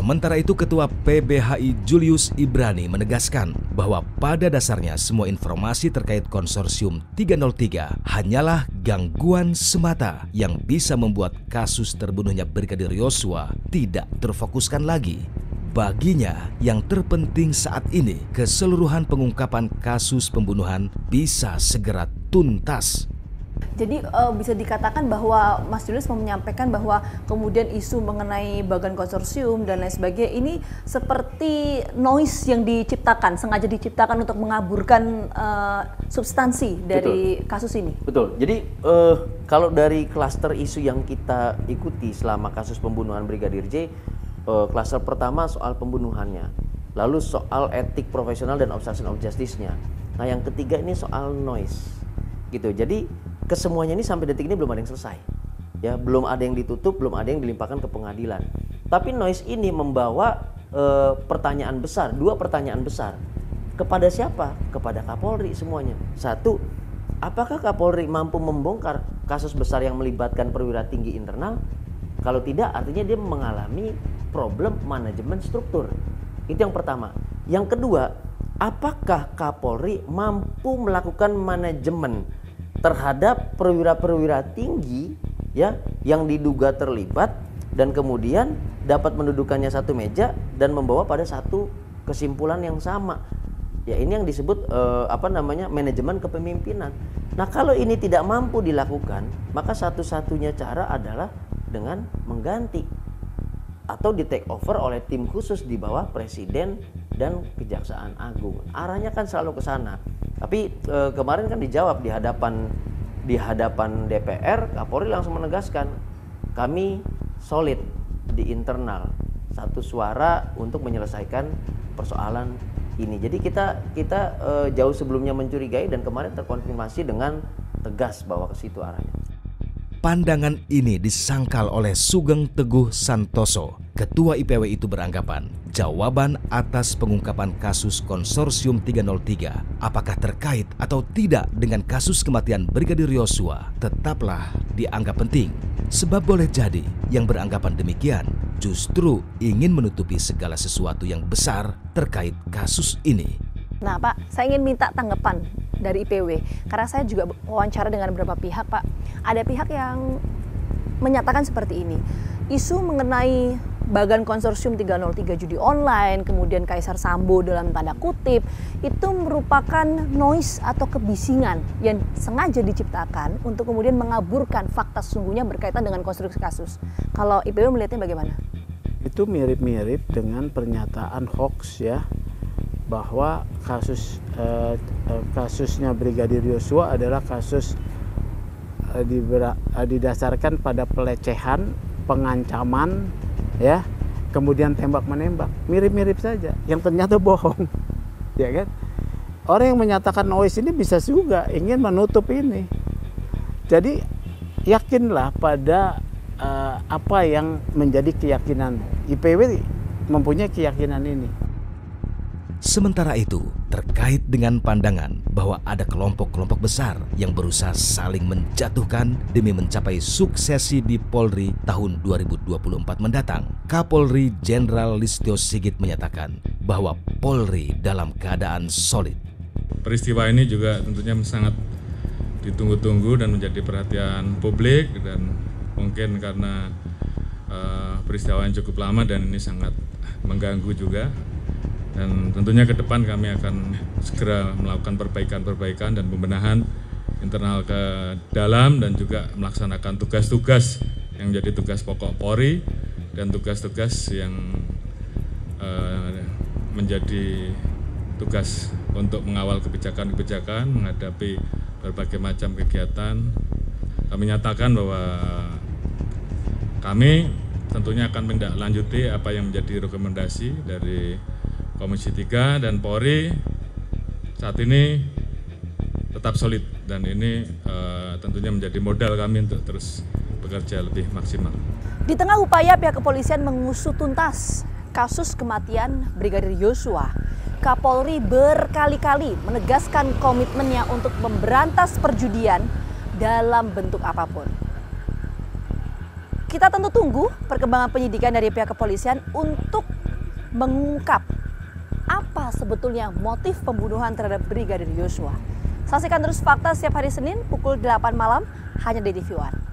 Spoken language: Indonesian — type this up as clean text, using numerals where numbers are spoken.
Sementara itu, Ketua PBHI Julius Ibrani menegaskan bahwa pada dasarnya semua informasi terkait konsorsium 303 hanyalah gangguan semata yang bisa membuat kasus terbunuhnya Brigadir Yosua tidak terfokuskan lagi. Baginya, yang terpenting saat ini keseluruhan pengungkapan kasus pembunuhan bisa segera tuntas. Jadi bisa dikatakan bahwa Mas Julius mau menyampaikan bahwa kemudian isu mengenai bagan konsorsium dan lain sebagainya ini seperti noise yang diciptakan, sengaja diciptakan untuk mengaburkan substansi dari kasus ini. Betul. Jadi kalau dari klaster isu yang kita ikuti selama kasus pembunuhan Brigadir J, klaster pertama soal pembunuhannya, lalu soal etik profesional dan obstruction of justice-nya. Nah, yang ketiga ini soal noise, gitu. Jadi kesemuanya ini sampai detik ini belum ada yang selesai, ya, belum ada yang ditutup, belum ada yang dilimpahkan ke pengadilan. Tapi noise ini membawa pertanyaan besar, dua pertanyaan besar. Kepada siapa? Kepada Kapolri semuanya. Satu, apakah Kapolri mampu membongkar kasus besar yang melibatkan perwira tinggi internal? Kalau tidak, artinya dia mengalami problem manajemen struktur. Itu yang pertama. Yang kedua, apakah Kapolri mampu melakukan manajemen terhadap perwira-perwira tinggi, ya, yang diduga terlibat dan kemudian dapat mendudukannya satu meja dan membawa pada satu kesimpulan yang sama. Ya, ini yang disebut manajemen kepemimpinan. Nah, kalau ini tidak mampu dilakukan, maka satu-satunya cara adalah dengan mengganti atau di take over oleh tim khusus di bawah Presiden dan Kejaksaan Agung. Arahnya kan selalu ke sana. Tapi kemarin kan dijawab di hadapan DPR, Kapolri langsung menegaskan, kami solid di internal, satu suara untuk menyelesaikan persoalan ini. Jadi kita jauh sebelumnya mencurigai dan kemarin terkonfirmasi dengan tegas bahwa ke situ arahnya. Pandangan ini disangkal oleh Sugeng Teguh Santoso. Ketua IPW itu beranggapan jawaban atas pengungkapan kasus konsorsium 303 apakah terkait atau tidak dengan kasus kematian Brigadir Yosua tetaplah dianggap penting. Sebab boleh jadi yang beranggapan demikian justru ingin menutupi segala sesuatu yang besar terkait kasus ini. Nah Pak, saya ingin minta tanggapan dari IPW, karena saya juga wawancara dengan beberapa pihak Pak. Ada pihak yang menyatakan seperti ini, isu mengenai bagan konsorsium 303 judi online, kemudian Kaisar Sambo dalam tanda kutip, itu merupakan noise atau kebisingan yang sengaja diciptakan untuk kemudian mengaburkan fakta sesungguhnya berkaitan dengan konstruksi kasus. Kalau IPW melihatnya bagaimana? Itu mirip-mirip dengan pernyataan hoax, ya, bahwa kasusnya Brigadir Yosua adalah kasus didasarkan pada pelecehan, pengancaman, ya, kemudian tembak-menembak. Mirip-mirip saja, yang ternyata bohong, ya kan? Orang yang menyatakan noise ini bisa juga ingin menutup ini. Jadi yakinlah pada apa yang menjadi keyakinan IPW, mempunyai keyakinan ini. Sementara itu, terkait dengan pandangan bahwa ada kelompok-kelompok besar yang berusaha saling menjatuhkan demi mencapai suksesi di Polri tahun 2024 mendatang, Kapolri Jenderal Listio Sigit menyatakan bahwa Polri dalam keadaan solid. Peristiwa ini juga tentunya sangat ditunggu-tunggu dan menjadi perhatian publik, dan mungkin karena peristiwa yang cukup lama dan ini sangat mengganggu juga. Dan tentunya ke depan kami akan segera melakukan perbaikan-perbaikan dan pembenahan internal ke dalam dan juga melaksanakan tugas-tugas yang menjadi tugas pokok Polri dan tugas-tugas yang menjadi tugas untuk mengawal kebijakan-kebijakan menghadapi berbagai macam kegiatan. Kami nyatakan bahwa kami tentunya akan menindaklanjuti apa yang menjadi rekomendasi dari Komisi 3 dan Polri saat ini tetap solid, dan ini tentunya menjadi modal kami untuk terus bekerja lebih maksimal. Di tengah upaya pihak kepolisian mengusut tuntas kasus kematian Brigadir Yosua, Kapolri berkali-kali menegaskan komitmennya untuk memberantas perjudian dalam bentuk apapun. Kita tentu tunggu perkembangan penyidikan dari pihak kepolisian untuk mengungkap apa sebetulnya motif pembunuhan terhadap Brigadir Yosua. Saksikan terus Fakta setiap hari Senin pukul 8 malam hanya di TV One.